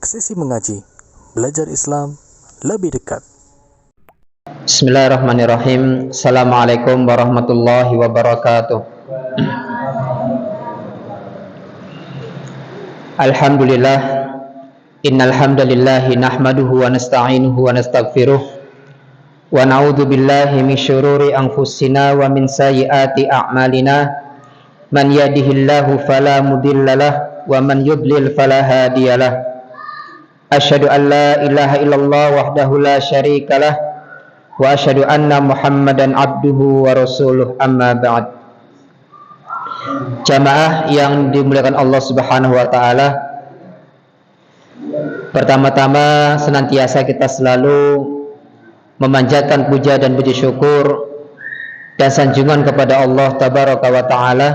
Sesi mengaji, belajar Islam lebih dekat. Bismillahirrahmanirrahim. Assalamualaikum warahmatullahi wabarakatuh. Alhamdulillah. Innal hamdalillahi nahmaduhu wa nasta'inuhu wa nastaghfiruh wa na'udzu billahi min syururi anfusina wa min sayyiati a'malina. Man yahdihillahu fala mudhillalah wa man yudlil fala hadiyalah. Asyhadu an la ilaha illallah wahdahu la syarikalah wa asyhadu anna Muhammadan abduhu wa rasuluh, amma ba'd. Jamaah yang dimuliakan Allah Subhanahu wa taala, pertama-tama senantiasa kita selalu memanjatkan puja dan puji syukur dan sanjungan kepada Allah Tabaraka wa taala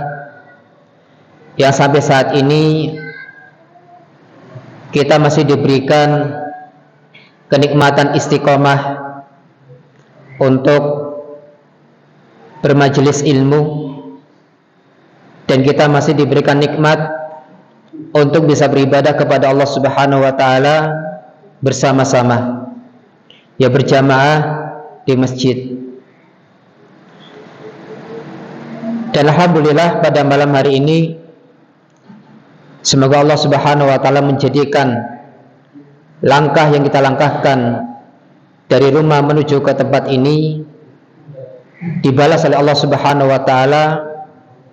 yang sampai saat ini kita masih diberikan kenikmatan istiqomah untuk bermajelis ilmu, dan kita masih diberikan nikmat untuk bisa beribadah kepada Allah Subhanahu wa taala bersama-sama, ya berjamaah di masjid. Dan alhamdulillah pada malam hari ini semoga Allah Subhanahu wa taala menjadikan langkah yang kita langkahkan dari rumah menuju ke tempat ini dibalas oleh Allah Subhanahu wa taala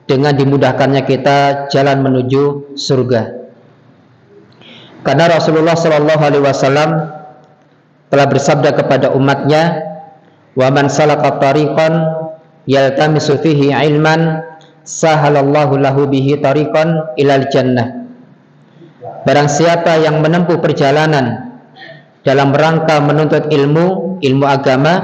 dengan dimudahkannya kita jalan menuju surga. Karena Rasulullah sallallahu alaihi wasallam telah bersabda kepada umatnya, "Wa man salaka tariqan yaltamisu fihi ilman, sahalallahu lahu bihi tariqan ilal jannah." Barang siapa yang menempuh perjalanan dalam rangka menuntut ilmu agama,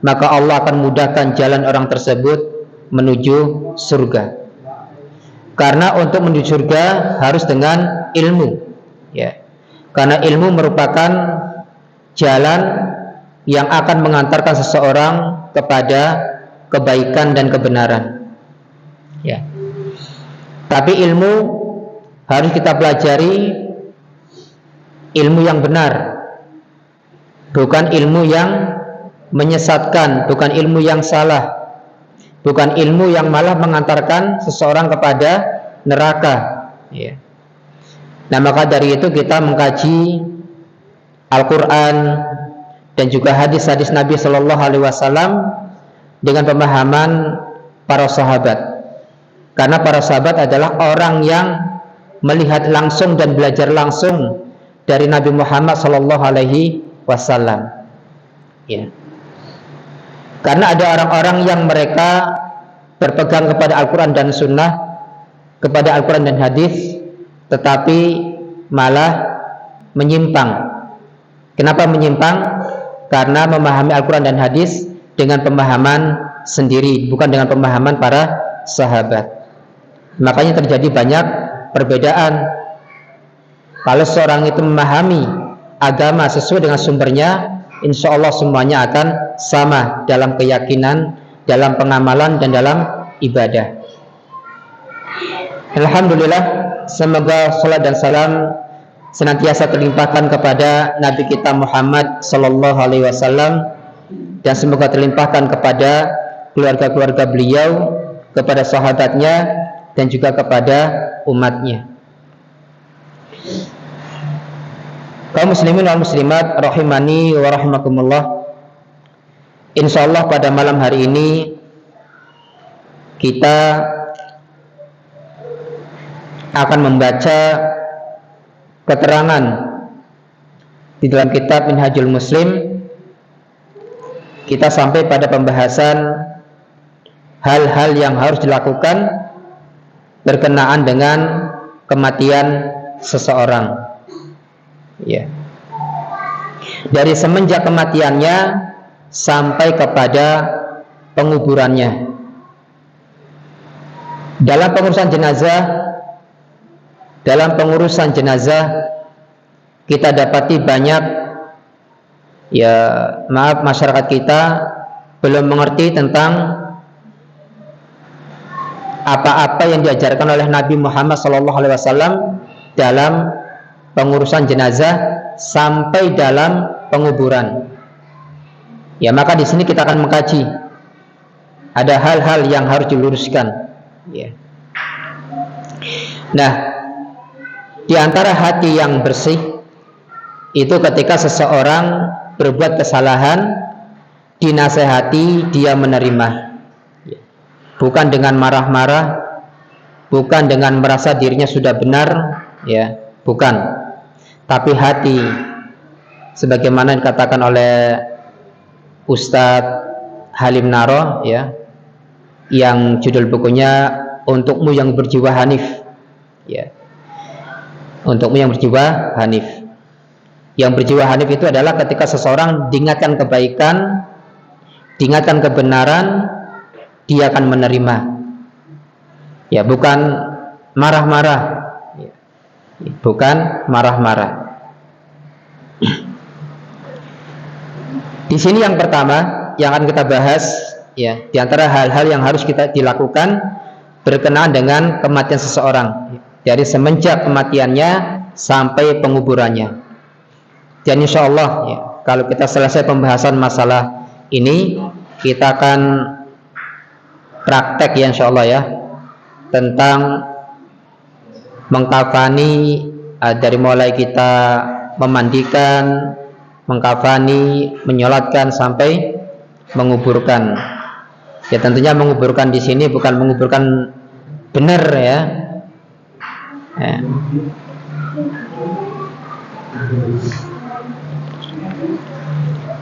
maka Allah akan mudahkan jalan orang tersebut menuju surga. Karena untuk menuju surga harus dengan ilmu, ya. Karena ilmu merupakan jalan yang akan mengantarkan seseorang kepada kebaikan dan kebenaran, ya. Tapi ilmu harus kita pelajari ilmu yang benar, bukan ilmu yang menyesatkan, bukan ilmu yang salah, bukan ilmu yang malah mengantarkan seseorang kepada neraka, ya. Nah, maka dari itu kita mengkaji Al-Quran dan juga hadis-hadis Nabi Sallallahu Alaihi Wasallam dengan pemahaman para sahabat, karena para sahabat adalah orang yang melihat langsung dan belajar langsung dari Nabi Muhammad Sallallahu Alaihi Wasallam, ya. Karena ada orang-orang yang mereka berpegang kepada Al-Quran dan Sunnah, kepada Al-Quran dan hadis, tetapi malah menyimpang. Kenapa menyimpang? Karena memahami Al-Quran dan hadis dengan pemahaman sendiri, bukan dengan pemahaman para sahabat. Makanya terjadi banyak perbedaan. Kalau seorang itu memahami agama sesuai dengan sumbernya, insya Allah semuanya akan sama dalam keyakinan, dalam pengamalan, dan dalam ibadah. Alhamdulillah, semoga salat dan salam senantiasa terlimpahkan kepada Nabi kita Muhammad Sallallahu Alaihi Wasallam, dan semoga terlimpahkan kepada keluarga-keluarga beliau, kepada sahabatnya, dan juga kepada umatnya. Kaum muslimin wal muslimat rahimani wa rahimakumullah, insyaallah pada malam hari ini kita akan membaca keterangan di dalam kitab Minhajul Muslim. Kita sampai pada pembahasan hal-hal yang harus dilakukan berkenaan dengan kematian seseorang, ya. Dari semenjak kematiannya sampai kepada penguburannya. Dalam pengurusan jenazah kita dapati banyak, ya masyarakat kita belum mengerti tentang apa-apa yang diajarkan oleh Nabi Muhammad SAW dalam pengurusan jenazah sampai dalam penguburan. Ya, maka di sini kita akan mengkaji ada hal-hal yang harus diluruskan. Ya. Nah, di antara hati yang bersih itu ketika seseorang berbuat kesalahan, dinasehati, dia menerima. Bukan dengan marah-marah, bukan dengan merasa dirinya sudah benar, ya, bukan. Tapi hati, sebagaimana dikatakan oleh Ustadz Halim Naro, ya, yang judul bukunya Untukmu yang Berjiwa Hanif, ya. Untukmu yang berjiwa hanif. Yang berjiwa hanif itu adalah ketika seseorang diingatkan kebaikan, diingatkan kebenaran, dia akan menerima. Ya, bukan marah-marah. Ya. Bukan marah-marah. Di sini yang pertama yang akan kita bahas, ya, di antara hal-hal yang harus kita dilakukan berkenaan dengan kematian seseorang, dari semenjak kematiannya sampai penguburannya. Dan insya Allah, ya, kalau kita selesai pembahasan masalah ini, kita akan praktek, ya, insya Allah, ya, tentang mengkafani, dari mulai kita memandikan, mengkafani, menyolatkan sampai menguburkan. Ya, tentunya menguburkan di sini bukan menguburkan benar, ya.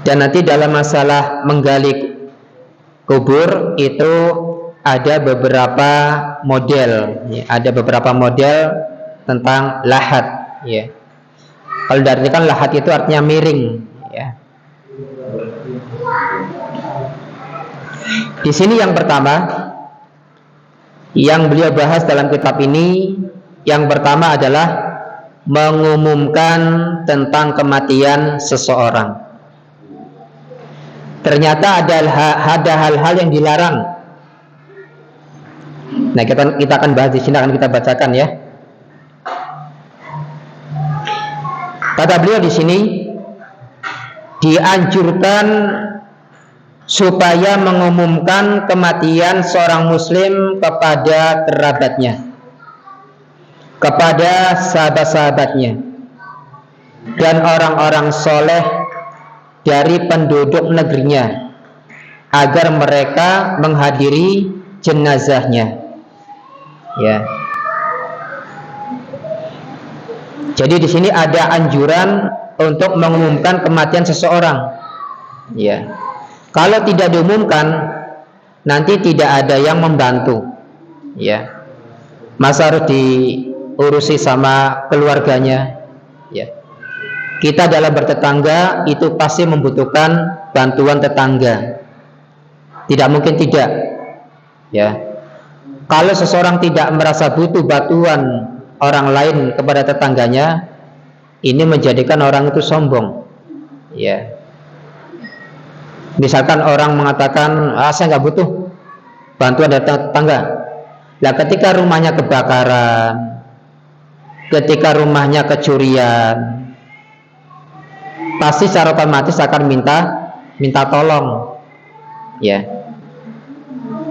Dan nanti dalam masalah menggali kubur itu ada beberapa model, ya, ada beberapa model tentang lahat, ya. Kalau dari kan lahat itu artinya miring, ya. Di sini yang pertama yang beliau bahas dalam kitab ini, yang pertama adalah mengumumkan tentang kematian seseorang. Ternyata ada hal-hal yang dilarang. Nah, kita akan bahas di sini, akan kita bacakan, ya. Kata beliau di sini, dianjurkan supaya mengumumkan kematian seorang muslim kepada kerabatnya, kepada sahabat-sahabatnya, dan orang-orang soleh dari penduduk negerinya, agar mereka menghadiri jenazahnya, ya. Jadi di sini ada anjuran untuk mengumumkan kematian seseorang, ya. Kalau tidak diumumkan, nanti tidak ada yang membantu, ya. Masa harus diurusi sama keluarganya, ya. Kita dalam bertetangga itu pasti membutuhkan bantuan tetangga. Tidak mungkin tidak, ya. Kalau seseorang tidak merasa butuh bantuan orang lain kepada tetangganya, ini menjadikan orang itu sombong, ya. Misalkan orang mengatakan, saya nggak butuh bantuan dari tetangga. Nah, ketika rumahnya kebakaran, ketika rumahnya kecurian, pasti secara otomatis akan minta tolong, ya.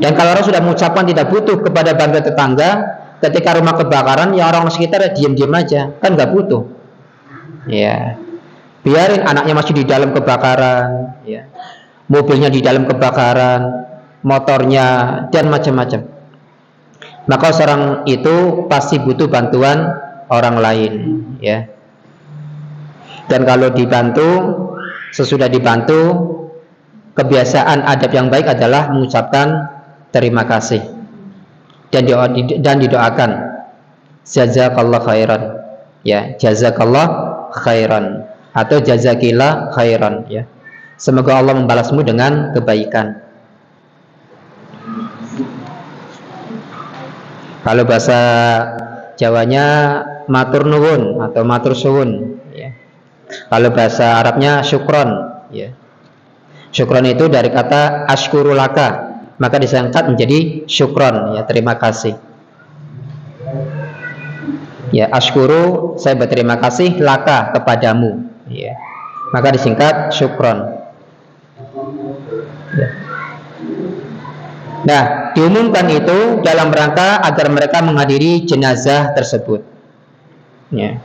Dan kalau orang sudah mengucapkan tidak butuh kepada bantuan tetangga, ketika rumah kebakaran, ya orang sekitar ya diam-diam aja, kan nggak butuh, ya. Biarin anaknya masih di dalam kebakaran, ya. Mobilnya di dalam kebakaran, motornya, dan macam-macam. Maka seorang itu pasti butuh bantuan orang lain, ya. Dan kalau dibantu, sesudah dibantu, kebiasaan adab yang baik adalah mengucapkan terima kasih dan didoakan jazakallah khairan, ya, jazakallah khairan atau jazakillah khairan, ya. Semoga Allah membalasmu dengan kebaikan. Kalau bahasa Jawanya matur nuwun atau matur suwun, ya. Kalau bahasa Arabnya syukron, ya. Syukron itu dari kata ashkurulaka, maka disingkat menjadi syukron, ya, terima kasih. Ya, ashkuru, saya berterima kasih, laka, kepadamu. Ya. Maka disingkat syukron. Ya. Nah, diumumkan itu dalam rangka agar mereka menghadiri jenazah tersebut. Ya.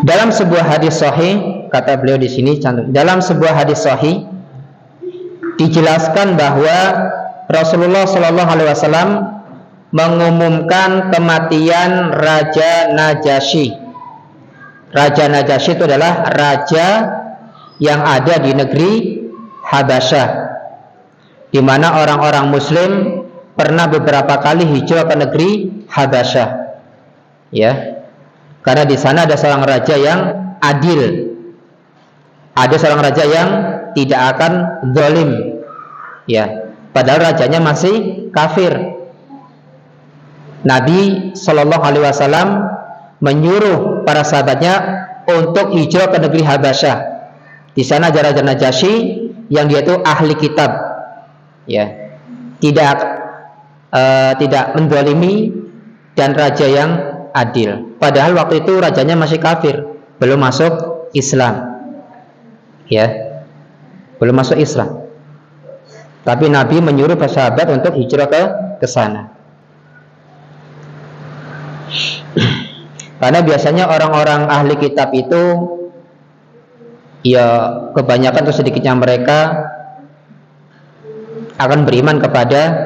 Dalam sebuah hadis sahih, kata beliau di sini, dalam sebuah hadis sahih dijelaskan bahwa Rasulullah Shallallahu Alaihi Wasallam mengumumkan kematian Raja Najasyi. Raja Najasyi itu adalah raja yang ada di negeri Habasyah, di mana orang-orang Muslim pernah beberapa kali hijrah ke negeri Habasyah, ya, karena di sana ada seorang raja yang adil, ada seorang raja yang tidak akan zalim, ya, padahal rajanya masih kafir. Nabi Shallallahu Alaihi Wasallam menyuruh para sahabatnya untuk hijrah ke negeri Habasyah. Di sana ada Raja Najasyi yang dia itu ahli kitab, ya, tidak menzalimi dan raja yang adil. Padahal waktu itu rajanya masih kafir, belum masuk Islam, ya, belum masuk Islam. Tapi Nabi menyuruh para sahabat untuk hijrah ke sana. Karena biasanya orang-orang ahli kitab itu, ya, kebanyakan atau sedikitnya mereka akan beriman kepada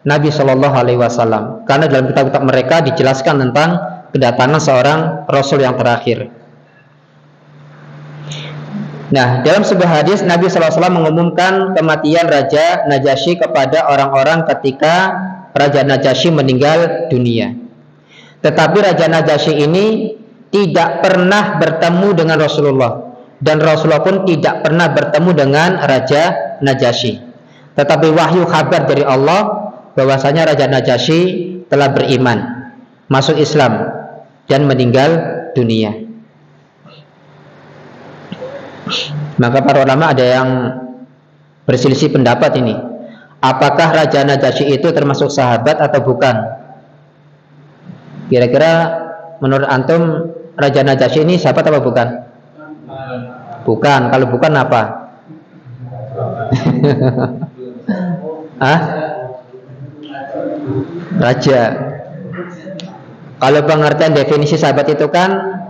Nabi Shallallahu Alaihi Wasallam. Karena dalam kitab-kitab mereka dijelaskan tentang kedatangan seorang Rasul yang terakhir. Nah, dalam sebuah hadis Nabi Shallallahu Alaihi Wasallam mengumumkan kematian Raja Najasyi kepada orang-orang ketika Raja Najasyi meninggal dunia. Tetapi Raja Najasyi ini tidak pernah bertemu dengan Rasulullah, dan Rasulullah pun tidak pernah bertemu dengan Raja Najasyi. Tetapi wahyu kabar dari Allah bahwasanya Raja Najasyi telah beriman, masuk Islam, dan meninggal dunia. Maka para ulama ada yang berselisih pendapat ini, apakah Raja Najasyi itu termasuk sahabat atau bukan? Kira-kira menurut antum Raja Najasyi ini sahabat apa bukan? Bukan. Kalau bukan apa? Raja. Kalau pengertian definisi sahabat itu kan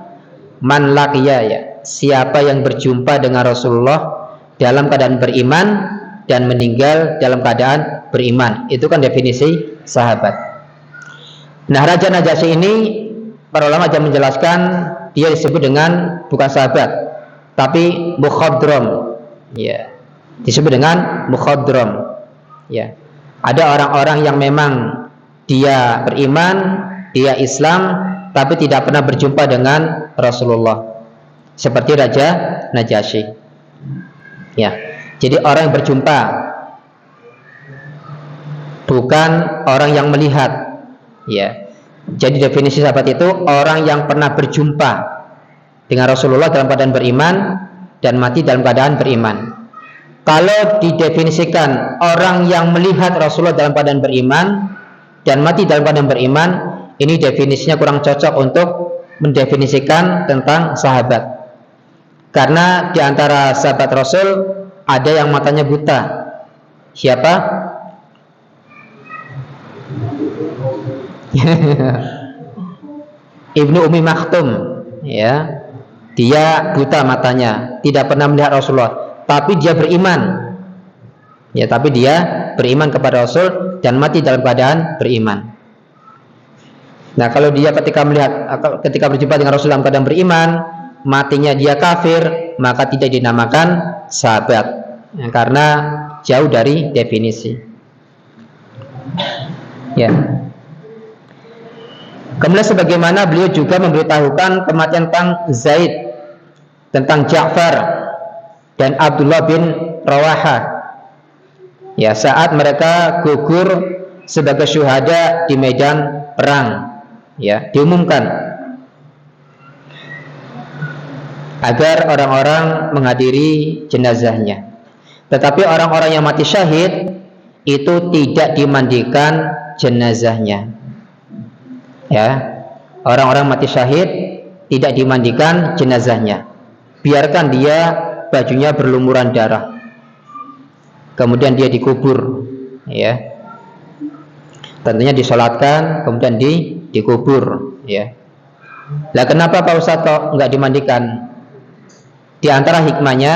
man laqiya, ya, siapa yang berjumpa dengan Rasulullah dalam keadaan beriman dan meninggal dalam keadaan beriman. Itu kan definisi sahabat. Nah, Raja Najasyi ini para ulama yang menjelaskan dia disebut dengan bukan sahabat, tapi mukhadram, ya, disebut dengan mukhadram, ya. Ada orang-orang yang memang dia beriman, dia Islam, tapi tidak pernah berjumpa dengan Rasulullah, seperti Raja Najasyi, ya. Jadi orang yang berjumpa, bukan orang yang melihat. Ya, jadi definisi sahabat itu orang yang pernah berjumpa dengan Rasulullah dalam keadaan beriman dan mati dalam keadaan beriman. Kalau didefinisikan orang yang melihat Rasulullah dalam keadaan beriman dan mati dalam keadaan beriman, ini definisinya kurang cocok untuk mendefinisikan tentang sahabat. Karena di antara sahabat Rasul ada yang matanya buta. Siapa? Ibnu Ummi Maktum, ya, dia buta matanya, tidak pernah melihat Rasulullah, tapi dia beriman, ya, tapi dia beriman kepada Rasul dan mati dalam keadaan beriman. Nah, kalau dia ketika berjumpa dengan Rasul dalam keadaan beriman, matinya dia kafir, maka tidak dinamakan sahabat, ya, karena jauh dari definisi, ya. Kemudian sebagaimana beliau juga memberitahukan kematian tentang Zaid, tentang Ja'far dan Abdullah bin Rawahah, ya, saat mereka gugur sebagai syuhada di medan perang, ya, diumumkan agar orang-orang menghadiri jenazahnya. Tetapi orang-orang yang mati syahid itu tidak dimandikan jenazahnya, ya, orang-orang mati syahid tidak dimandikan jenazahnya, biarkan dia bajunya berlumuran darah, kemudian dia dikubur, ya. Tentunya disolatkan, kemudian dikubur, ya. Lah kenapa Pak Ustadz kok nggak dimandikan? Di antara hikmahnya,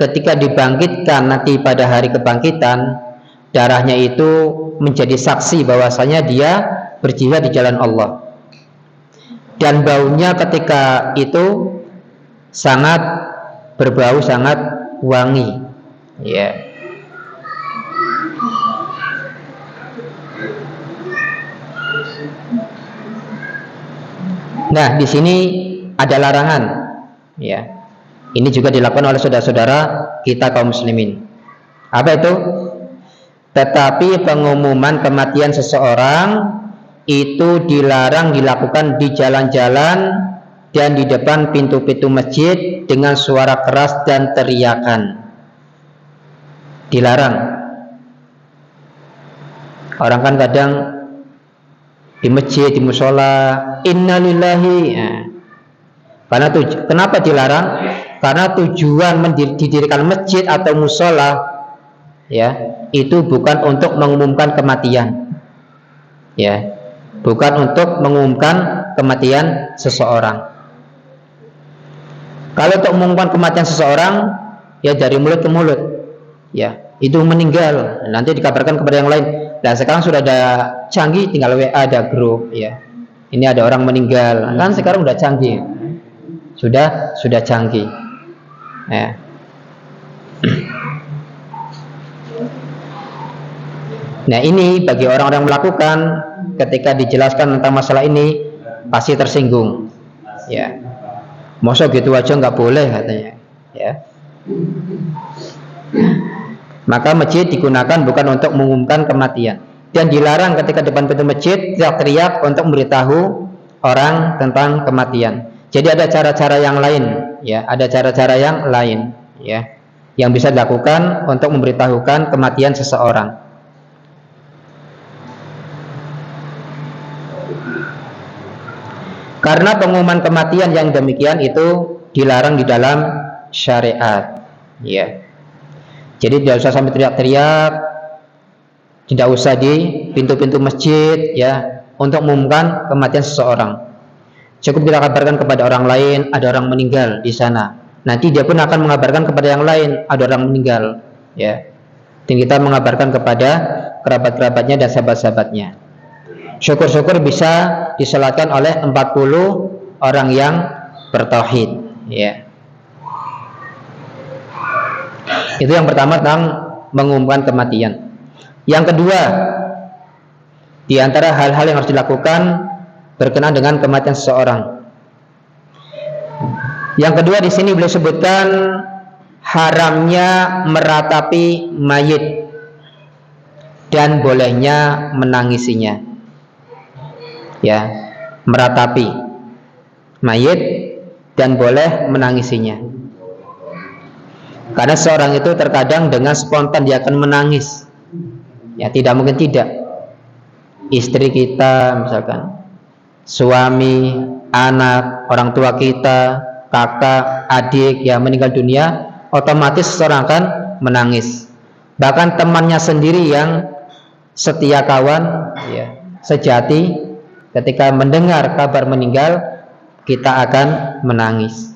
ketika dibangkitkan nanti pada hari kebangkitan, darahnya itu menjadi saksi bahwasanya dia berjihad di jalan Allah. Dan baunya ketika itu sangat berbau, sangat wangi, ya. Nah, di sini ada larangan, ya. Ini juga dilakukan oleh saudara-saudara kita kaum muslimin. Apa itu? Tetapi pengumuman kematian seseorang itu dilarang dilakukan di jalan-jalan dan di depan pintu-pintu masjid dengan suara keras dan teriakan. Dilarang. Orang kan kadang di masjid, di musola, innalillahi. Nah, kenapa dilarang? Karena tujuan didirikan masjid atau musola, ya, itu bukan untuk mengumumkan kematian, ya, bukan untuk mengumumkan kematian seseorang. Kalau untuk mengumumkan kematian seseorang, ya dari mulut ke mulut, ya, itu meninggal, nanti dikabarkan kepada yang lain. Dan sekarang sudah ada canggih, tinggal WA, ada grup, ya. Ini ada orang meninggal, kan sekarang sudah canggih, sudah canggih, ya. Nah, ini bagi orang-orang melakukan, ketika dijelaskan tentang masalah ini pasti tersinggung, ya. Masa gitu aja nggak boleh katanya, ya. Maka masjid digunakan bukan untuk mengumumkan kematian, dan dilarang ketika depan pintu masjid teriak-teriak untuk memberitahu orang tentang kematian. Jadi ada cara-cara yang lain, ya, ada cara-cara yang lain, ya, yang bisa dilakukan untuk memberitahukan kematian seseorang. Karena pengumuman kematian yang demikian itu dilarang di dalam syariat, ya. Jadi tidak usah sampai teriak-teriak, tidak usah di pintu-pintu masjid, ya, untuk mengumumkan kematian seseorang. Cukup kita kabarkan kepada orang lain, ada orang meninggal di sana. Nanti dia pun akan mengabarkan kepada yang lain, ada orang meninggal, ya. Dan kita mengabarkan kepada kerabat-kerabatnya dan sahabat-sahabatnya. Syukur-syukur bisa disolatkan oleh 40 orang yang bertauhid, ya. Itu yang pertama tentang mengumumkan kematian. Yang kedua, di antara hal-hal yang harus dilakukan berkenaan dengan kematian seseorang. Yang kedua di sini beliau sebutkan haramnya meratapi mayit dan bolehnya menangisinya. Ya, meratapi mayit dan boleh menangisinya. Karena seorang itu terkadang dengan spontan dia akan menangis. Ya, tidak mungkin tidak. Istri kita misalkan, suami, anak, orang tua kita, kakak, adik yang meninggal dunia, otomatis seorang akan menangis. Bahkan temannya sendiri yang setia kawan, ya, sejati, ketika mendengar kabar meninggal, kita akan menangis.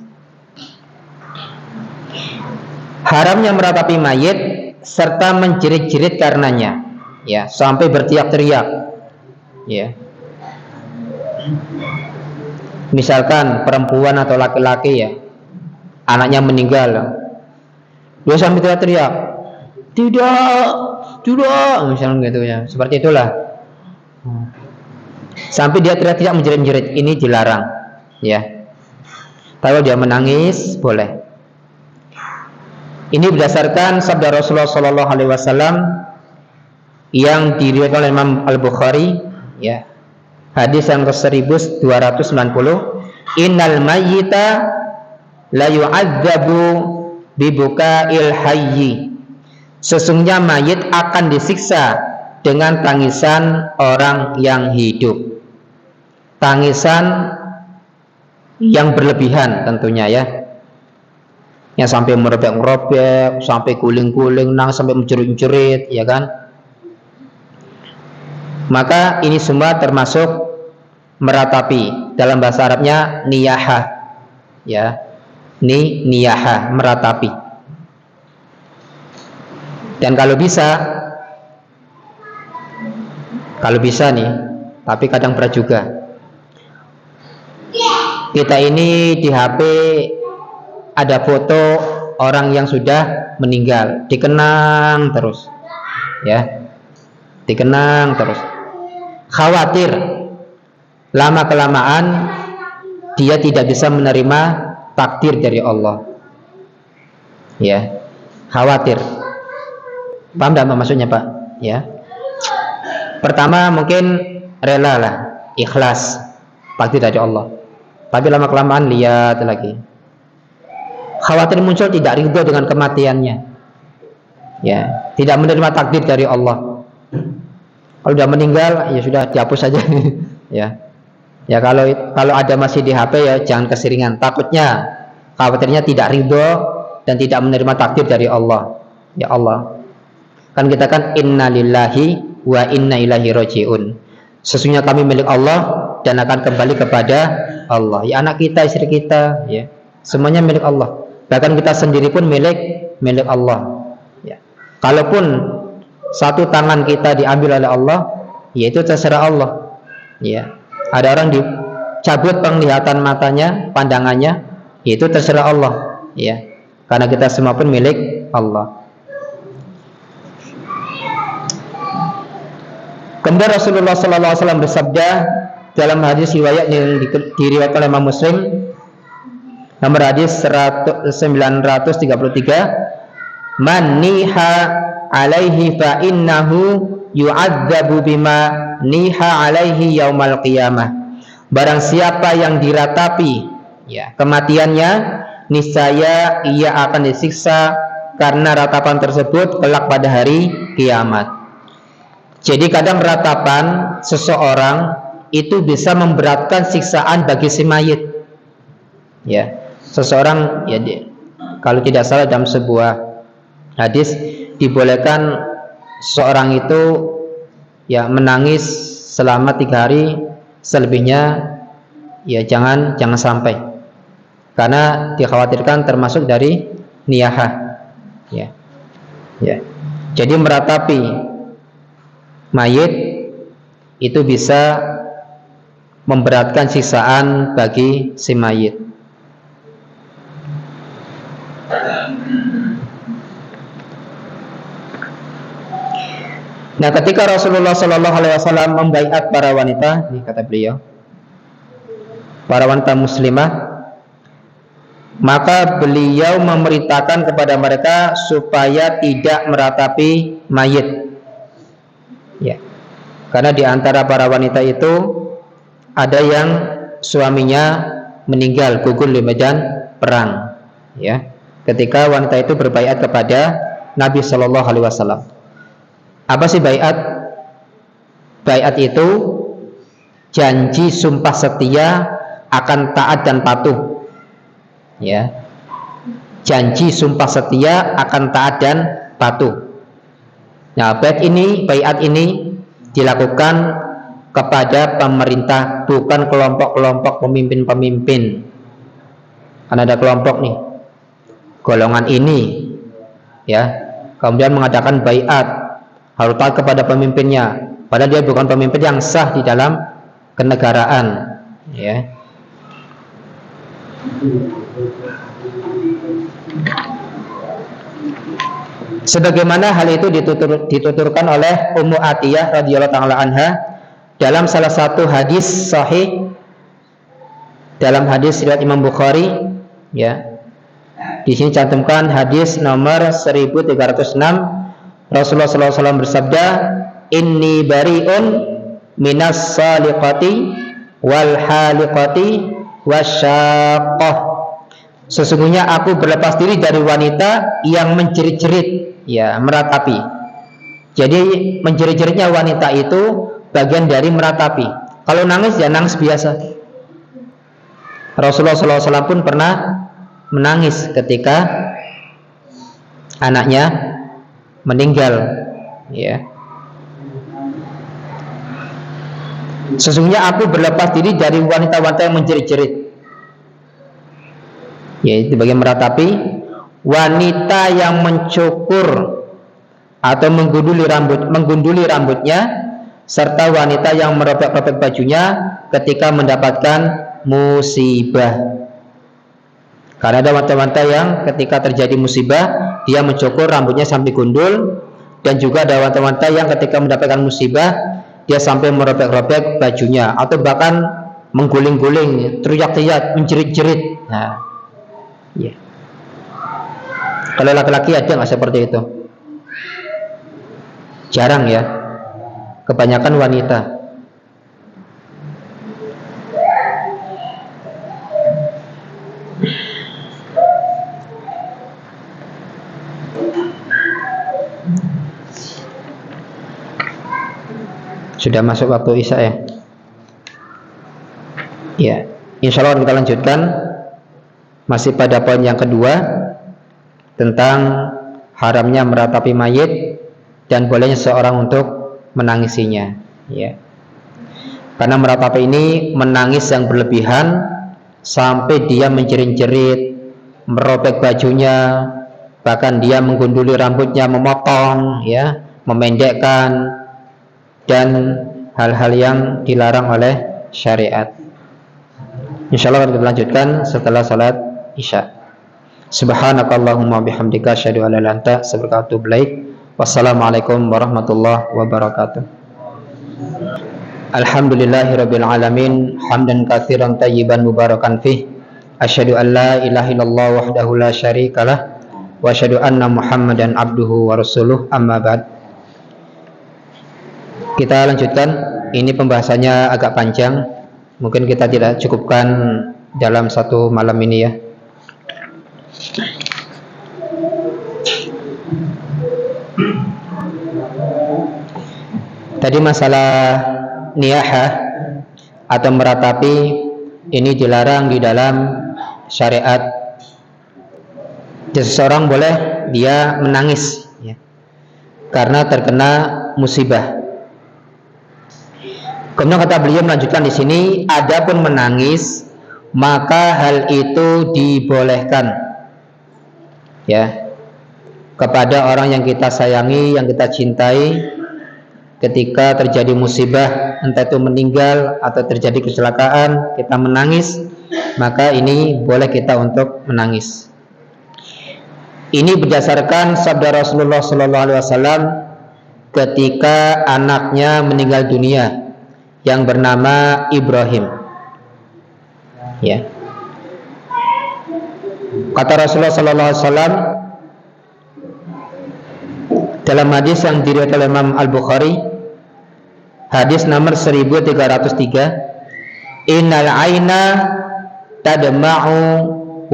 Haramnya meratapi mayit serta menjerit-jerit karenanya, ya, sampai berteriak-teriak, ya. Misalkan perempuan atau laki-laki, ya, anaknya meninggal, dia sampai teriak-teriak, tidak, misalnya gitu, ya, seperti itulah. Sampai dia teriak-teriak menjerit-jerit, ini dilarang, ya. Kalau dia menangis boleh. Ini berdasarkan sabda Rasulullah SAW yang diriwayatkan oleh Imam Al-Bukhari, ya, hadis yang ke-1290, innal mayyita la yu'adzabu bibuka'il hayyi, sesungguhnya mayit akan disiksa dengan tangisan orang yang hidup. tangisan yang berlebihan tentunya ya, yang sampai merobek-merobek, sampai guling-guling, sampai menjerit-jerit, ya kan? Maka ini semua termasuk meratapi. Dalam bahasa Arabnya niyaha, ya, niyaha, meratapi. Dan kalau bisa nih, tapi kadang berat juga. Kita ini di HP ada foto orang yang sudah meninggal, dikenang terus, ya, dikenang terus. Khawatir lama kelamaan dia tidak bisa menerima takdir dari Allah, ya, khawatir. Paham tidak maksudnya, Pak? Ya. Pertama mungkin rela lah, ikhlas, takdir dari Allah. Tapi lama kelamaan lihat lagi, khawatir muncul tidak ridho dengan kematiannya, ya, tidak menerima takdir dari Allah. Kalau sudah meninggal ya sudah, dihapus saja. Ya, ya, kalau ada masih di HP ya jangan keseringan. Takutnya, khawatirnya tidak ridho dan tidak menerima takdir dari Allah. Ya Allah, kan kita kan inna lillahi wa inna ilaihi rajiun. Sesungguhnya kami milik Allah dan akan kembali kepada Allah. Ya, anak kita, istri kita, ya, semuanya milik Allah. Bahkan kita sendiri pun milik Allah. Ya. Kalaupun satu tangan kita diambil oleh Allah, yaitu terserah Allah. Ya. Ada orang dicabut penglihatan matanya, pandangannya, yaitu terserah Allah. Ya. Karena kita semua pun milik Allah. Kemudian Rasulullah SAW bersabda dalam hadis riwayat yang diriwayatkan oleh Imam Muslim, nomor hadis 933, man niha alaihi fa innahu yu'adzabu bima niha alaihi yaumal qiyamah. Barang siapa yang diratapi, ya, kematiannya, niscaya ia akan disiksa karena ratapan tersebut kelak pada hari kiamat. Jadi kadang ratapan seseorang itu bisa memberatkan siksaan bagi si mayit. Ya, seseorang, ya, kalau tidak salah dalam sebuah hadis dibolehkan seorang itu, ya, menangis selama 3 hari, selebihnya ya jangan sampai, karena dikhawatirkan termasuk dari niyaha. Ya, ya. Jadi meratapi mayit itu bisa memberatkan siksaan bagi si mayit. Nah, ketika Rasulullah SAW membaiat para wanita, ini kata beliau, para wanita muslimah, maka beliau memerintahkan kepada mereka supaya tidak meratapi mayit. Ya, karena di antara para wanita itu ada yang suaminya meninggal gugur di medan perang. Ya, ketika wanita itu berbaiat kepada Nabi Shallallahu Alaihi Wasallam. Apa sih baiat? Baiat itu janji sumpah setia akan taat dan patuh. Ya, janji sumpah setia akan taat dan patuh. Nah, baiat ini dilakukan kepada pemerintah, bukan kelompok-kelompok pemimpin-pemimpin. Karena ada kelompok nih, golongan ini, ya, kemudian mengadakan baiat, harus taat kepada pemimpinnya, padahal dia bukan pemimpin yang sah di dalam kenegaraan. Ya. Sebagaimana hal itu dituturkan oleh Ummu Atiyah radhiyallahu taala anha dalam salah satu hadis sahih, dalam hadis riwayat Imam Bukhari, ya. Di sini cantumkan hadis nomor 1306. Rasulullah SAW bersabda, inni bari'un minas saliqati wal haliqati wasyaqqah. Sesungguhnya aku berlepas diri dari wanita yang menjerit-jerit, ya, meratapi. Jadi menjerit-jeritnya wanita itu bagian dari meratapi. Kalau nangis ya nangis biasa. Rasulullah SAW pun pernah menangis ketika anaknya meninggal, ya. Sesungguhnya aku berlepas diri dari wanita-wanita yang menjerit-jerit. Yaitu bagi meratapi wanita yang mencukur atau menggunduli rambutnya, serta wanita yang merobek-robek bajunya ketika mendapatkan musibah. Karena ada wanita-wanita yang ketika terjadi musibah dia mencukur rambutnya sampai gundul, dan juga ada wanita-wanita yang ketika mendapatkan musibah dia sampai merobek-robek bajunya atau bahkan mengguling-guling, teriak-teriak, menjerit-jerit. Nah, ya. Kalau laki-laki ada nggak seperti itu? Jarang ya. Kebanyakan wanita. Sudah masuk waktu Isya ya? Ya, insya Allah kita lanjutkan masih pada poin yang kedua tentang haramnya meratapi mayit dan bolehnya seorang untuk menangisinya. Ya, karena meratapi ini menangis yang berlebihan sampai dia menjerit-jerit, merobek bajunya, bahkan dia menggunduli rambutnya, memotong, ya, memendekkan, dan hal-hal yang dilarang oleh syariat. Insyaallah kita lanjutkan setelah salat Isya. Subhanakallahumma bihamdika asyhadu an la ilaha illa anta astaghfiruka wa atubu ilaik. Wassalamualaikum warahmatullahi wabarakatuh. Alhamdulillahirabbil alamin, hamdan katsiran tayyiban mubarakan fih. Asyhadu an la ilaha illallah wahdahu la syarikalah wa asyhadu anna Muhammadan abduhu wa rasuluh, amma ba'd. Kita lanjutkan, ini pembahasannya agak panjang, mungkin kita tidak cukupkan dalam satu malam ini ya. Tadi masalah niyahah atau meratapi ini dilarang di dalam syariat. Jadi seseorang boleh dia menangis ya, karena terkena musibah. Kemudian kata beliau melanjutkan di sini, adapun menangis maka hal itu dibolehkan ya kepada orang yang kita sayangi, yang kita cintai, ketika terjadi musibah, entah itu meninggal atau terjadi kecelakaan, kita menangis, maka ini boleh kita untuk menangis. Ini berdasarkan sabda Rasulullah SAW ketika anaknya meninggal dunia yang bernama Ibrahim. Ya. Kata Rasulullah SAW dalam hadis yang diriwayatkan oleh Imam Al-Bukhari, hadis nomor 1303, innal aina tadma'u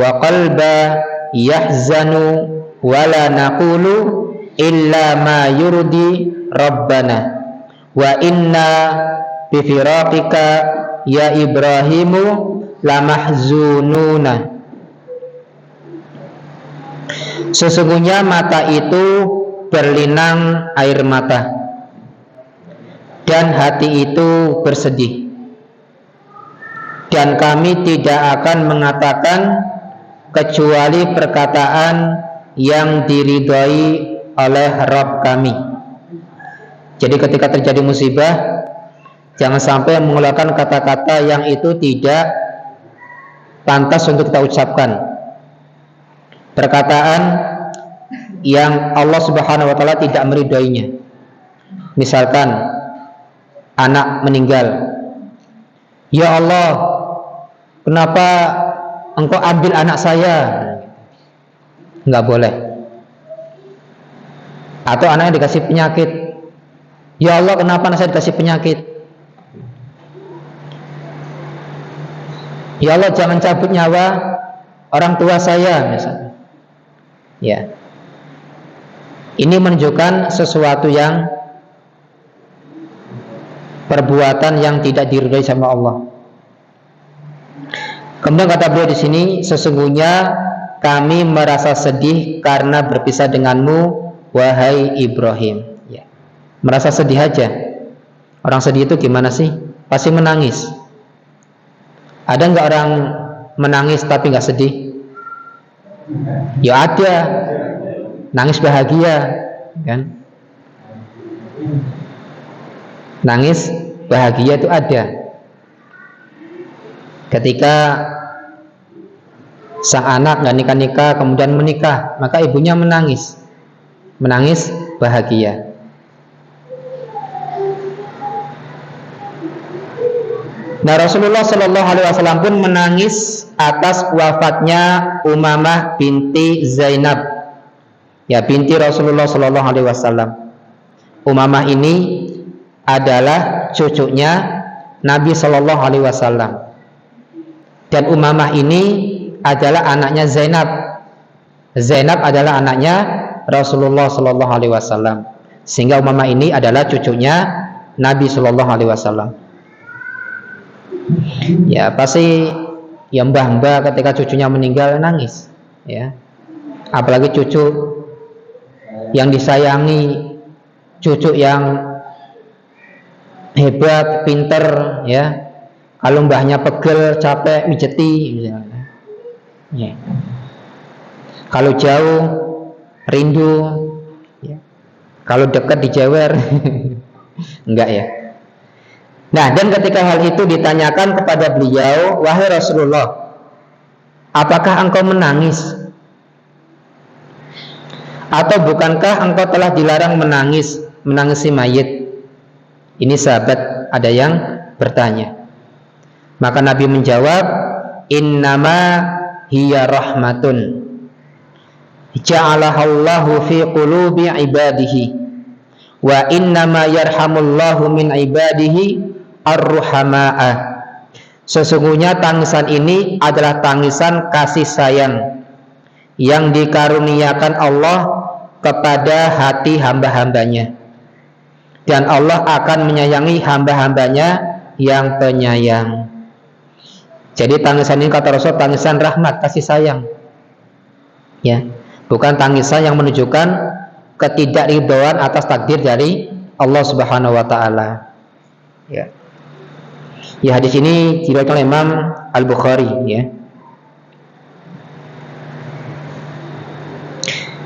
wa qalba yahzanu wa la naqulu illa ma yurdi rabbana wa inna bi firaqika ya Ibrahimu lamahzununa. Sesungguhnya mata itu berlinang air mata dan hati itu bersedih, dan kami tidak akan mengatakan kecuali perkataan yang diridhai oleh Rabb kami. Jadi ketika terjadi musibah, jangan sampai mengeluarkan kata-kata yang itu tidak pantas untuk kita ucapkan, perkataan yang Allah Subhanahu wa taala tidak meridhoinya. Misalkan anak meninggal, ya Allah, kenapa engkau ambil anak saya? Enggak boleh. Atau anaknya dikasih penyakit, ya Allah, kenapa anak saya dikasih penyakit? Ya Allah, jangan cabut nyawa orang tua saya, misalnya. Ya. Ini menunjukkan sesuatu yang perbuatan yang tidak diridhai sama Allah. Kemudian kata beliau di sini, sesungguhnya kami merasa sedih karena berpisah denganmu, wahai Ibrahim. Ya. Merasa sedih aja. Orang sedih itu gimana sih? Pasti menangis. Ada nggak orang menangis tapi nggak sedih? Ya ada. Nangis bahagia, kan? Nangis bahagia itu ada. Ketika sang anak nggak nikah-nikah kemudian menikah, maka ibunya menangis bahagia. Nah, Rasulullah Shallallahu Alaihi Wasallam pun menangis atas wafatnya Umamah binti Zainab, ya, binti Rasulullah Shallallahu Alaihi Wasallam. Umamah ini adalah cucunya Nabi Shallallahu Alaihi Wasallam. Dan Umamah ini adalah anaknya Zainab. Zainab adalah anaknya Rasulullah Shallallahu Alaihi Wasallam. Sehingga Umamah ini adalah cucunya Nabi Shallallahu Alaihi Wasallam. Ya pasti ya mbah-mbah ketika cucunya meninggal nangis. Ya, apalagi cucu yang disayangi, cucu yang hebat, pinter, ya. Kalau mbahnya pegel, capek, mijeti, misalnya. Ya. Kalau jauh, rindu, ya. Kalau dekat dijewer, enggak ya. Nah, dan ketika hal itu ditanyakan kepada beliau, wahai Rasulullah, apakah engkau menangis? Atau bukankah engkau telah dilarang menangisi mayit? Ini sahabat ada yang bertanya. Maka Nabi menjawab, innama hiya rahmatun ja'alahallahu fi qulubi ibadihi wa innama yarhamullahu min ibadihi ar-ruhama'ah. Sesungguhnya tangisan ini adalah tangisan kasih sayang yang dikaruniakan Allah kepada hati hamba-hambanya, dan Allah akan menyayangi hamba-hambanya yang penyayang. Jadi tangisan ini kata Rasul tangisan rahmat, kasih sayang, ya, bukan tangisan yang menunjukkan ketidakridhoan atas takdir dari Allah Subhanahu wa taala. Ya. Ya, hadis ini diriwayatkan oleh Imam Al-Bukhari, ya.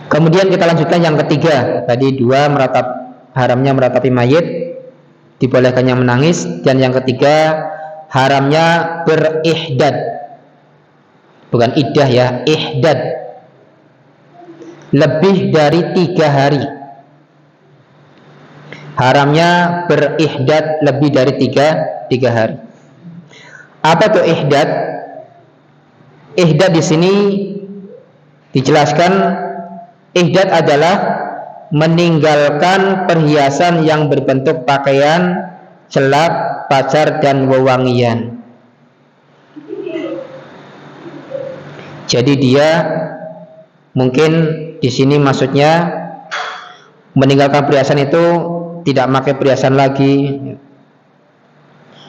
Kemudian kita lanjutkan yang ketiga. Tadi dua, haramnya meratapi mayit, dibolehkannya menangis, dan yang ketiga haramnya berihdad. Bukan iddah ya, ihdad. Lebih dari 3 hari. Haramnya berihdad lebih dari 3 hari. Apa itu ihdad? Ihdad di sini dijelaskan, ihdad adalah meninggalkan perhiasan yang berbentuk pakaian, celak, pacar, dan wewangian. Jadi dia mungkin di sini maksudnya meninggalkan perhiasan itu tidak pakai perhiasan lagi,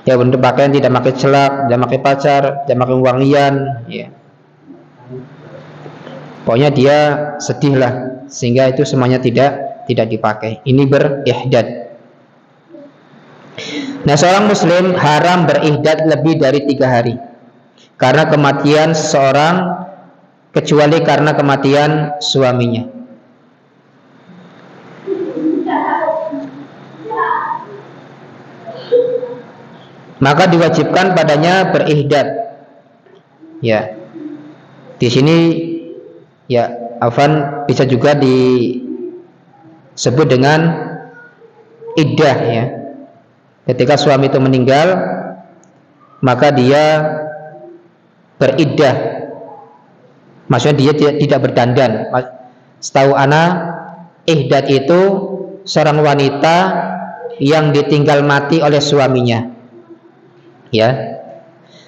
ya, bentuk pakaian, tidak pakai celak, tidak pakai pacar, tidak pakai wangian, ya. Pokoknya dia sedih lah, sehingga itu semuanya tidak dipakai. Ini berihdad. Nah, seorang muslim haram berihdad lebih dari 3 hari karena kematian seseorang, kecuali karena kematian suaminya. Maka diwajibkan padanya berihdad. Ya. Di sini ya, afan bisa juga disebut dengan iddah, ya. Ketika suami itu meninggal, maka dia beriddah. Maksudnya dia tidak berdandan. Setahu ana, ihdad itu seorang wanita yang ditinggal mati oleh suaminya, ya.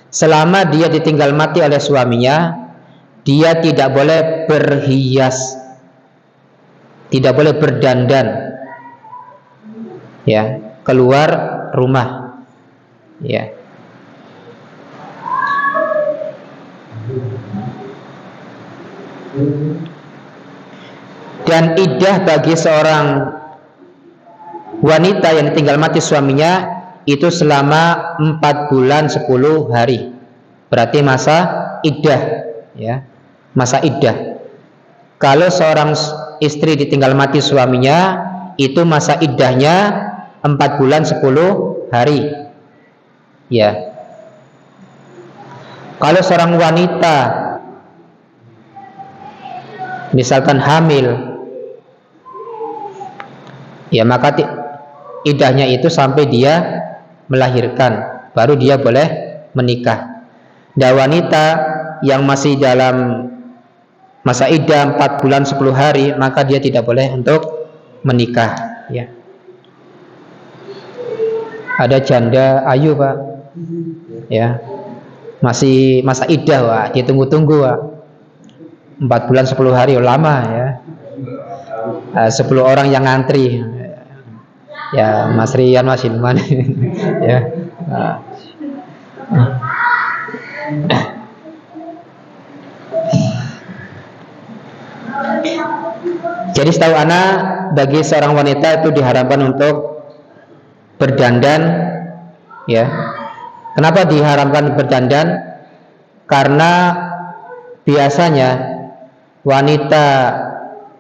Selama dia ditinggal mati oleh suaminya, dia tidak boleh berhias, tidak boleh berdandan, ya, keluar rumah. Ya. Dan iddah bagi seorang wanita yang ditinggal mati suaminya itu selama 4 bulan 10 hari. Berarti masa iddah, ya. Masa iddah. Kalau seorang istri ditinggal mati suaminya, itu masa iddahnya 4 bulan 10 hari. Ya. Kalau seorang wanita misalkan hamil, ya maka iddahnya itu sampai dia melahirkan, baru dia boleh menikah. Dan wanita yang masih dalam masa iddah 4 bulan 10 hari, maka dia tidak boleh untuk menikah, ya. Ada janda ayu, Pak, ya, masih masa iddah, Pak, ditunggu-tunggu, Pak. 4 bulan 10 hari, lama, ya. 10 orang yang ngantri, ya. Mas Rian, Mas Hilman, ya. Jadi setahu anak, bagi seorang wanita itu diharapkan untuk berdandan, ya. Kenapa diharamkan berdandan? Karena biasanya wanita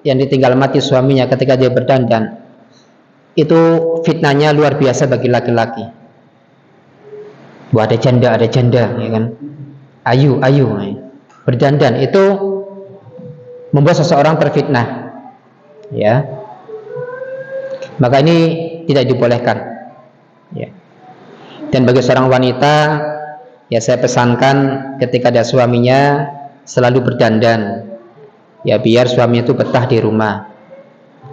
yang ditinggal mati suaminya ketika dia berdandan, itu fitnahnya luar biasa bagi laki-laki. Wah, ada janda, ya kan? Ayu, berdandan itu membuat seseorang terfitnah, ya. Maka ini tidak dibolehkan, ya. Dan bagi seorang wanita, ya saya pesankan ketika ada suaminya selalu berdandan, ya, biar suaminya itu betah di rumah,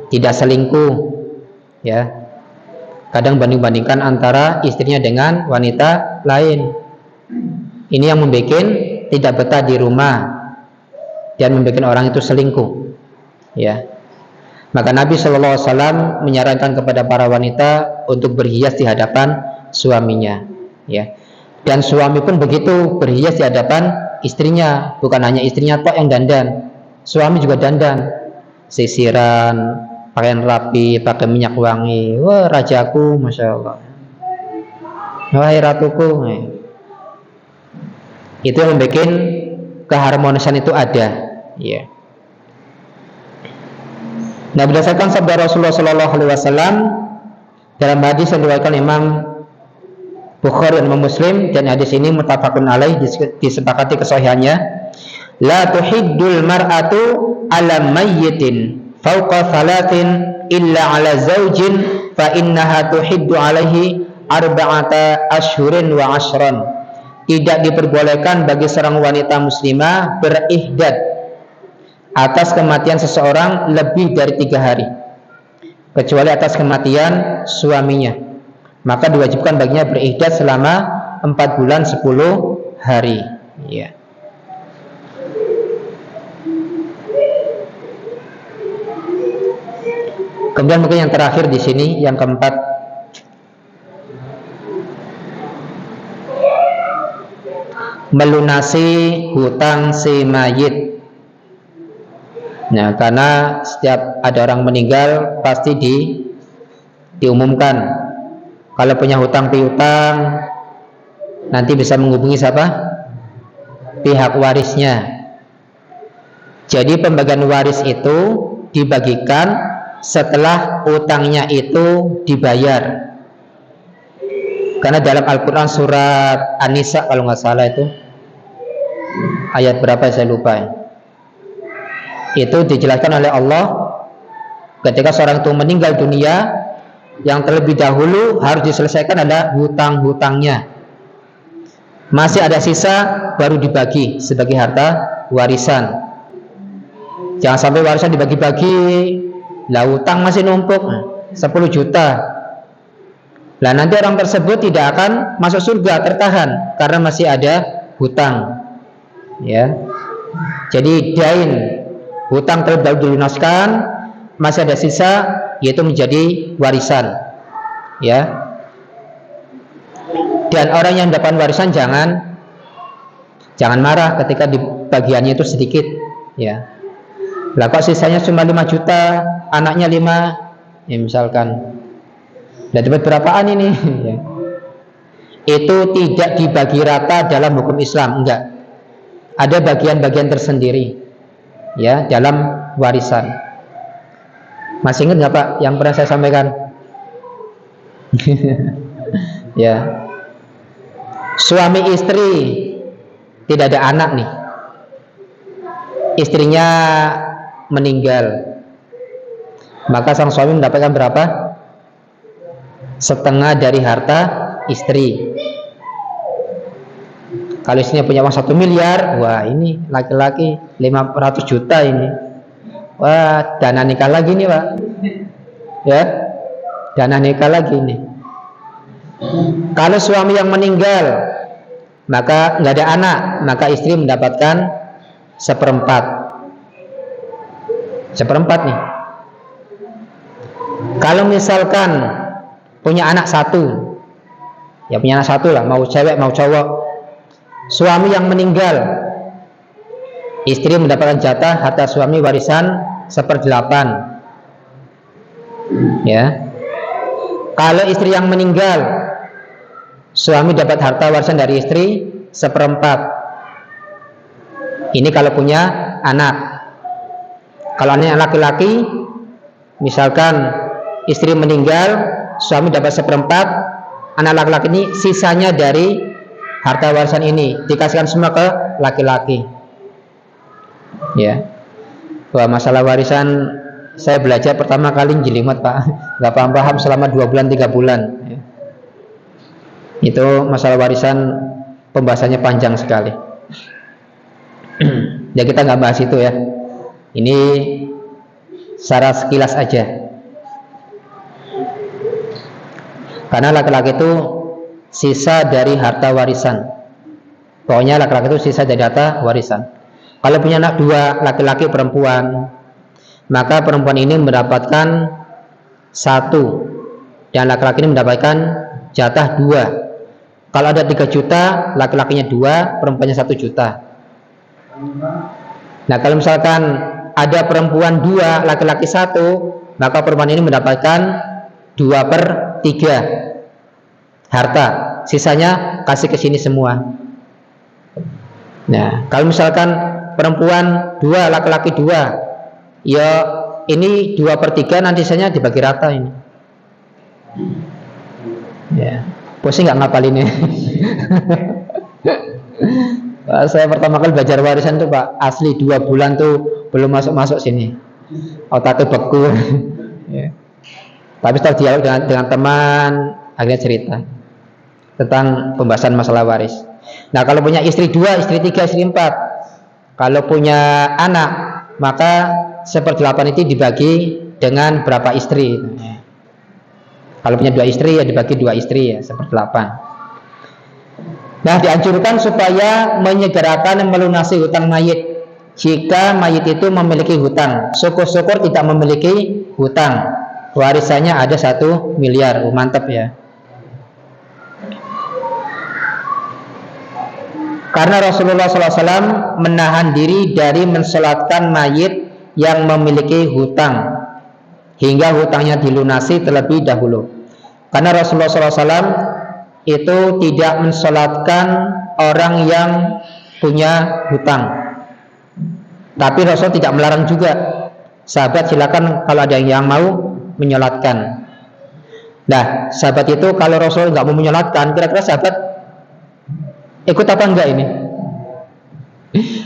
tidak selingkuh, ya. Kadang banding-bandingkan antara istrinya dengan wanita lain. Ini yang membuat tidak betah di rumah dan membuat orang itu selingkuh, ya. Maka Nabi SAW menyarankan kepada para wanita untuk berhias di hadapan suaminya, ya. Dan suami pun begitu, berhias di hadapan istrinya. Bukan hanya istrinya tok yang dandan, suami juga dandan, sisiran, pakaian rapi, pakai minyak wangi. Wah, rajaku, masya Allah, wahai ratuku. Itu yang membuat keharmonisan itu ada, ya. Nah, berdasarkan sabda Rasulullah SAW dalam hadis yang diriwayatkan Imam Bukhari dan Imam Muslim, dan hadis ini muttafaqun alaih, disepakati kesahihannya, la tuhiddul mar'atu ala mayyitin fauqa thalathin illa ala zaujin fa innaha tuhiddu alaihi arba'ata ashhurin wa ashran. Tidak diperbolehkan bagi seorang wanita muslimah berihdad atas kematian seseorang lebih dari 3 hari, kecuali atas kematian suaminya. Maka diwajibkan baginya berihdad selama 4 bulan 10 hari, ya. Kemudian mungkin yang terakhir di sini, yang keempat, melunasi hutang si mayit. Nah, karena setiap ada orang meninggal pasti diumumkan. Kalau punya hutang piutang, nanti bisa menghubungi siapa? Pihak warisnya. Jadi pembagian waris itu dibagikan setelah utangnya itu dibayar. Karena dalam Al-Quran surat An-Nisa kalau nggak salah itu ayat berapa saya lupa, itu dijelaskan oleh Allah ketika seorang itu meninggal dunia, yang terlebih dahulu harus diselesaikan adalah hutang-hutangnya. Masih ada sisa baru dibagi sebagai harta warisan. Jangan sampai warisan dibagi-bagi, lah hutang masih numpuk 10 juta. Lah nanti orang tersebut tidak akan masuk surga, tertahan karena masih ada hutang, ya. Jadi dain, hutang terlebih dahulu dilunaskan, masih ada sisa, yaitu menjadi warisan, ya. Dan orang yang dapat warisan jangan marah ketika di bagiannya itu sedikit, ya. Lah kok sisanya cuma 5 juta, anaknya 5, ya misalkan. Dan dapat berapaan ini? Ya. Itu tidak dibagi rata dalam hukum Islam, enggak. Ada bagian-bagian tersendiri, ya, dalam warisan. Masih ingat nggak Pak yang pernah saya sampaikan? Ya, suami istri tidak ada anak nih, istrinya meninggal, maka sang suami mendapatkan berapa? Setengah dari harta istri. Kalau istrinya punya uang 1 miliar, wah ini laki-laki 500 juta ini, wah dana nikah lagi nih Pak, ya, dana nikah lagi nih. Kalau suami yang meninggal, maka nggak ada anak, maka istri mendapatkan seperempat nih. Kalau misalkan punya anak 1, ya punya anak 1 lah, mau cewek mau cowok, suami yang meninggal, istri mendapatkan jatah harta suami warisan 1/8, ya. Kalau istri yang meninggal, suami dapat harta warisan dari istri 1/4. Ini kalau punya anak. Kalau anaknya laki-laki, misalkan istri meninggal, suami dapat 1/4, anak laki-laki ini sisanya dari harta warisan ini dikasihkan semua ke laki-laki, ya. Wah, masalah warisan saya belajar pertama kali jelimet Pak, nggak paham selama 2 bulan 3 bulan, ya. Itu masalah warisan pembahasannya panjang sekali. Ya kita nggak bahas itu ya, ini secara sekilas aja. Karena laki-laki itu sisa dari harta warisan. Pokoknya laki-laki itu sisa dari harta warisan. Kalau punya anak 2, laki-laki perempuan, maka perempuan ini mendapatkan 1 dan laki-laki ini mendapatkan jatah 2. Kalau ada 3 juta, laki-lakinya 2, perempuannya 1 juta. Nah, kalau misalkan ada perempuan 2, laki-laki 1, maka perempuan ini mendapatkan 2/3 harta, sisanya kasih ke sini semua. Nah, kalau misalkan perempuan 2, laki-laki 2, ya ini 2/3, nanti sisanya dibagi rata ini. Ya, pusing nggak ngapalinnya. Saya pertama kali belajar warisan tuh Pak, asli 2 bulan tuh belum masuk sini, otaknya beku. Ya. Tapi setelah dialog dengan teman, akhirnya cerita tentang pembahasan masalah waris. Nah, kalau punya istri 2, istri 3, istri 4, kalau punya anak, maka 1/8 itu dibagi dengan berapa istri. Kalau punya 2 istri ya dibagi 2 istri, ya 1/8. Nah, dianjurkan supaya menyegerakan melunasi hutang mayit jika mayit itu memiliki hutang. Syukur-syukur tidak memiliki hutang, warisannya ada 1 miliar. Mantap ya. Karena Rasulullah SAW menahan diri dari mensolatkan mayit yang memiliki hutang hingga hutangnya dilunasi terlebih dahulu. Karena Rasulullah SAW itu tidak mensolatkan orang yang punya hutang. Tapi Rasul tidak melarang juga. Sahabat silakan kalau ada yang mau menyolatkan. Nah, sahabat itu kalau Rasul nggak mau menyolatkan, kira-kira sahabat ikut apa enggak ini?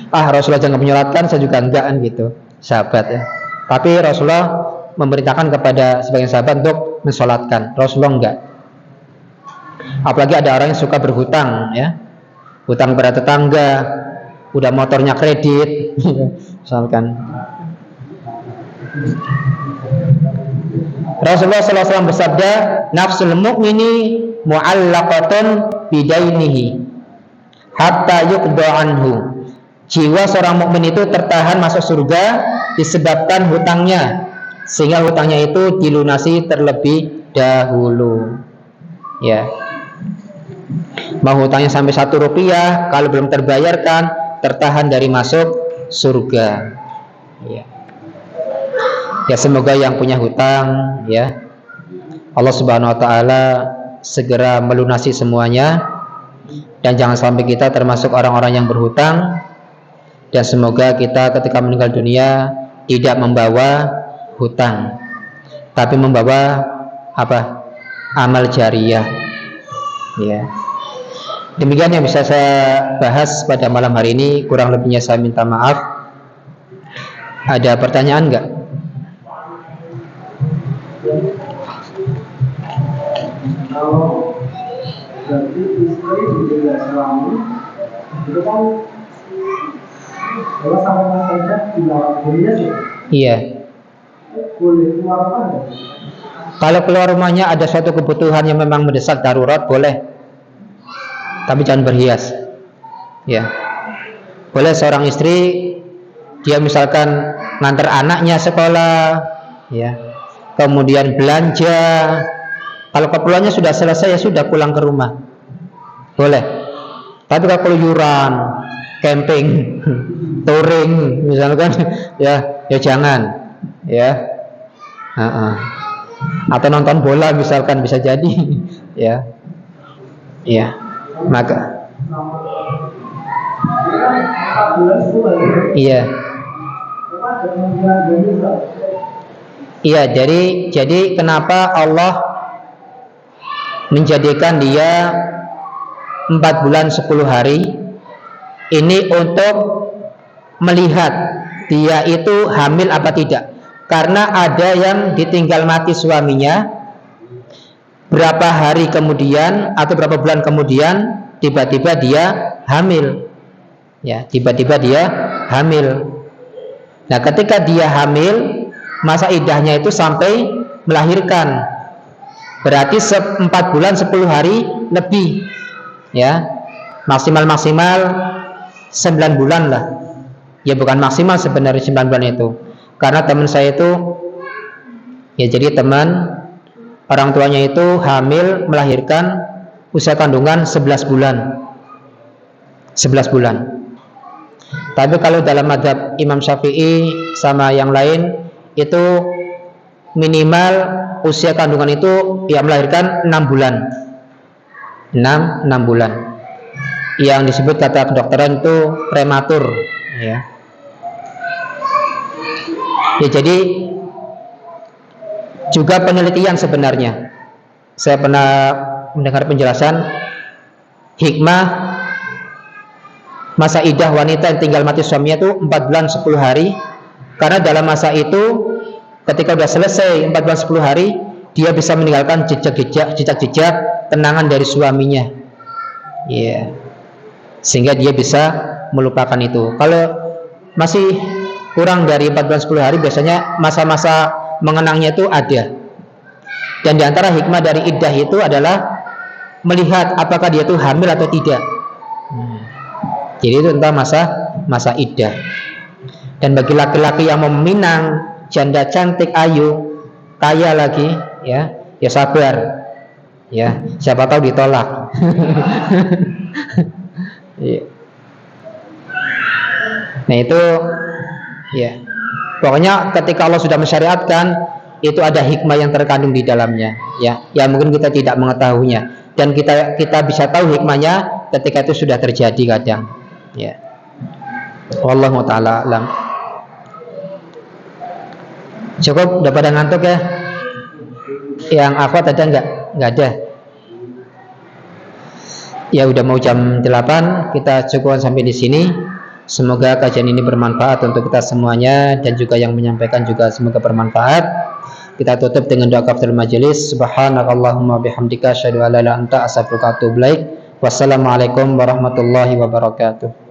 Rasulullah jangan menyolatkan, saya juga enggak kan gitu, sahabat ya. Tapi Rasulullah memerintahkan kepada sebagian sahabat untuk mensolatkan, Rasulullah enggak. Apalagi ada orang yang suka berhutang ya, hutang pada tetangga, udah motornya kredit, misalkan. Rasulullah SAW bersabda, nafsul mu'mini mu'allaqatun bidainihi hatta yuqda anhu. Jiwa seorang mukmin itu tertahan masuk surga disebabkan hutangnya, sehingga hutangnya itu dilunasi terlebih dahulu. Ya. Mau hutangnya sampai 1 rupiah, kalau belum terbayarkan, tertahan dari masuk surga. Ya. Ya, semoga yang punya hutang, ya, Allah Subhanahu wa taala segera melunasi semuanya, dan jangan sampai kita termasuk orang-orang yang berhutang. Dan semoga kita ketika meninggal dunia tidak membawa hutang, tapi membawa apa? Amal jariyah. Ya. Demikian yang bisa saya bahas pada malam hari ini. Kurang lebihnya saya minta maaf. Ada pertanyaan enggak? Kalau berarti istri juga suami itu kan kalau sama saja tidak boleh sih. Iya. Boleh keluar apa? Kalau keluar rumahnya ada suatu kebutuhan yang memang mendesak darurat, boleh. Tapi jangan berhias. Ya. Boleh seorang istri dia misalkan ngantar anaknya sekolah, ya. Kemudian belanja. Kalau keperluannya sudah selesai, ya sudah pulang ke rumah. Boleh. Tapi kalau keluyuran, camping, touring misalkan, ya jangan. Ya. Atau nonton bola misalkan, bisa jadi. Ya. Ya. Maka iya. Iya, jadi kenapa Allah menjadikan dia 4 bulan 10 hari ini untuk melihat dia itu hamil apa tidak. Karena ada yang ditinggal mati suaminya, berapa hari kemudian atau berapa bulan kemudian tiba-tiba dia hamil. Ya, tiba-tiba dia hamil. Nah, ketika dia hamil, masa iddahnya itu sampai melahirkan. Berarti 4 bulan 10 hari lebih. Ya. Maksimal 9 bulan lah. Ya, bukan maksimal sebenarnya 9 bulan itu. Karena teman saya itu, ya jadi teman orang tuanya itu hamil melahirkan usia kandungan 11 bulan. 11 bulan. Tapi kalau dalam mazhab Imam Syafi'i sama yang lain itu minimal usia kandungan itu ya melahirkan 6 bulan. 6 bulan. Yang disebut kata kedokteran itu prematur, ya. Ya, jadi juga penelitian sebenarnya. Saya pernah mendengar penjelasan hikmah masa iddah wanita yang tinggal mati suaminya itu 4 bulan 10 hari. Karena dalam masa itu ketika sudah selesai 4 bulan 10 hari, dia bisa meninggalkan jejak-jejak kenangan dari suaminya. Ya. Sehingga dia bisa melupakan itu. Kalau masih kurang dari 4 bulan 10 hari, biasanya masa-masa mengenangnya itu ada. Dan diantara hikmah dari iddah itu adalah melihat apakah dia itu hamil atau tidak. Jadi itu tentang masa iddah. Dan bagi laki-laki yang meminang janda cantik, ayu, kaya lagi, ya sabar. Ya, siapa tahu ditolak. Ya. Nah itu, ya, pokoknya ketika Allah sudah mensyariatkan itu ada hikmah yang terkandung di dalamnya, ya mungkin kita tidak mengetahuinya, dan kita bisa tahu hikmahnya ketika itu sudah terjadi kadang, ya. Wallahu ta'ala alam. Cukup, udah pada ngantuk ya? Yang akhwat ada enggak? Enggak ada. Ya udah mau jam 8, kita cukupkan sampai di sini. Semoga kajian ini bermanfaat untuk kita semuanya, dan juga yang menyampaikan juga semoga bermanfaat. Kita tutup dengan doa kafaratul majelis. Subhanakallahumma bihamdika asyhadu an la ilaha illa anta astaghfiruka wa atubu ilaik. Wassalamualaikum warahmatullahi wabarakatuh.